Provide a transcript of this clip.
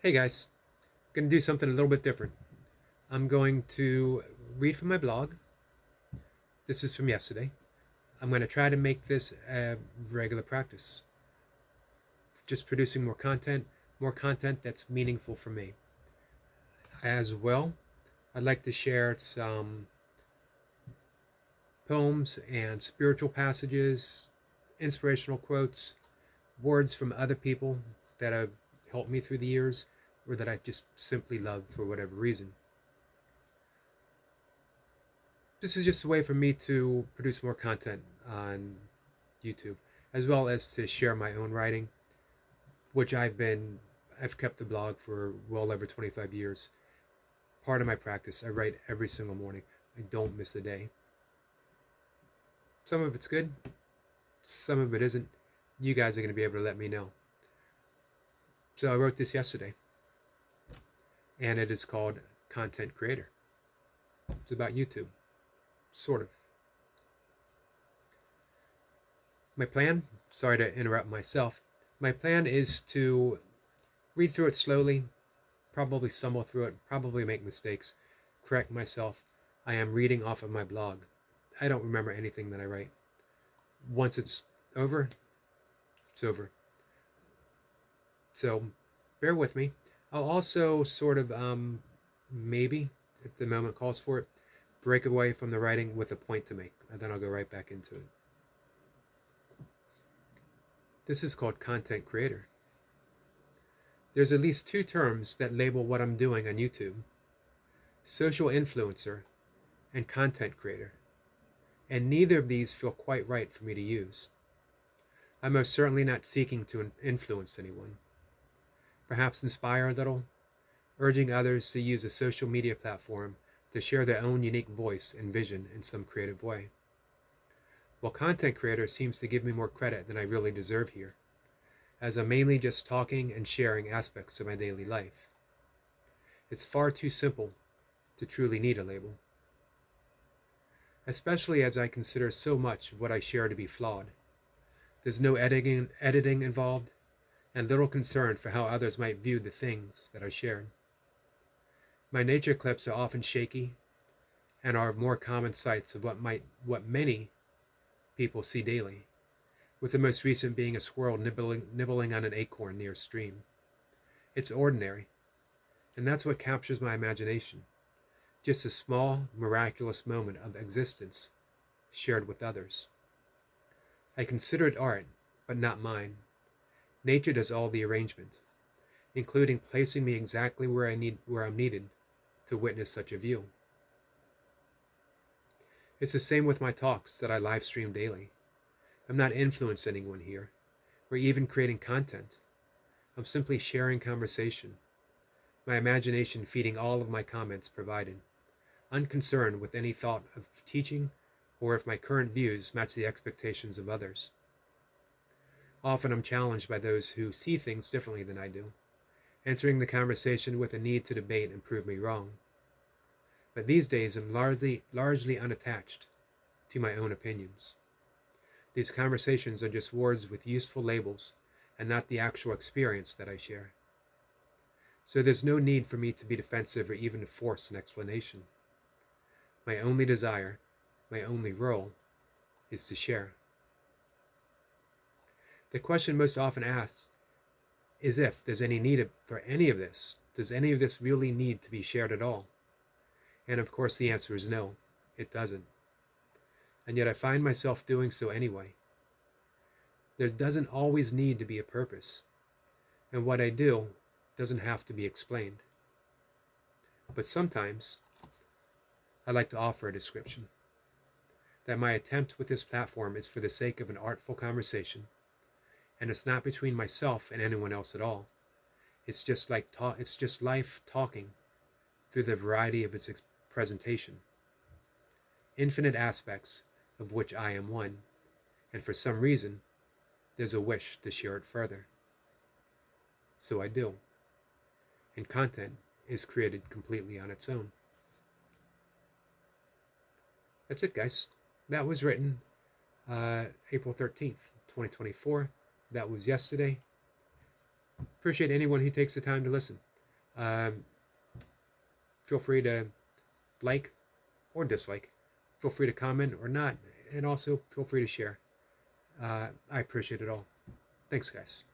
Hey guys, going to do something a little bit different. I'm going to read from my blog. This is from yesterday. I'm going to try to make this a regular practice. Just producing more content that's meaningful for me. As well, I'd like to share some poems and spiritual passages, inspirational quotes, words from other people that have helped me through the years or that I just simply love for whatever reason. This is just a way for me to produce more content on YouTube, as well as to share my own writing, which I've kept a blog for well over 25 years. Part of my practice, I write every single morning. I don't miss a day. Some of it's good, some of it isn't. You guys are going to be able to let me know. So I wrote this yesterday, and it is called Content Creator. It's about YouTube, sort of. My plan, sorry to interrupt myself, my plan is to read through it slowly, probably stumble through it, probably make mistakes, correct myself. I am reading off of my blog. I don't remember anything that I write. Once it's over, it's over. So bear with me. I'll also sort of, maybe, if the moment calls for it, break away from the writing with a point to make, and then I'll go right back into it. This is called Content Creator. There's at least two terms that label what I'm doing on YouTube: social influencer and content creator. And neither of these feel quite right for me to use. I'm most certainly not seeking to influence anyone. Perhaps inspire a little, urging others to use a social media platform to share their own unique voice and vision in some creative way. While content creator seems to give me more credit than I really deserve here, as I'm mainly just talking and sharing aspects of my daily life. It's far too simple to truly need a label. Especially as I consider so much of what I share to be flawed. There's no editing involved, and little concern for how others might view the things that I shared. My nature clips are often shaky and are of more common sights of what many people see daily, with the most recent being a squirrel nibbling on an acorn near a stream. It's ordinary, and that's what captures my imagination. Just a small, miraculous moment of existence shared with others. I consider it art, but not mine. Nature does all the arrangement, including placing me exactly where I'm needed to witness such a view. It's the same with my talks that I live stream daily. I'm not influencing anyone here, or even creating content. I'm simply sharing conversation, my imagination feeding all of my comments provided, unconcerned with any thought of teaching or if my current views match the expectations of others. Often I'm challenged by those who see things differently than I do, entering the conversation with a need to debate and prove me wrong. But these days I'm largely unattached to my own opinions. These conversations are just words with useful labels and not the actual experience that I share. So there's no need for me to be defensive or even to force an explanation. My only desire, my only role, is to share. The question most often asked is if there's any need for any of this. Does any of this really need to be shared at all? And of course the answer is no, it doesn't. And yet I find myself doing so anyway. There doesn't always need to be a purpose, and what I do doesn't have to be explained. But sometimes I like to offer a description. That my attempt with this platform is for the sake of an artful conversation, and it's not between myself and anyone else at all. It's just life talking through the variety of its presentation. Infinite aspects of which I am one, and for some reason, there's a wish to share it further. So I do. And content is created completely on its own. That's it, guys. That was written April 13th, 2024. That was yesterday. Appreciate anyone who takes the time to listen. Um, feel free to like or dislike. Feel free to comment or not. And also feel free to share. I appreciate it all. Thanks, guys.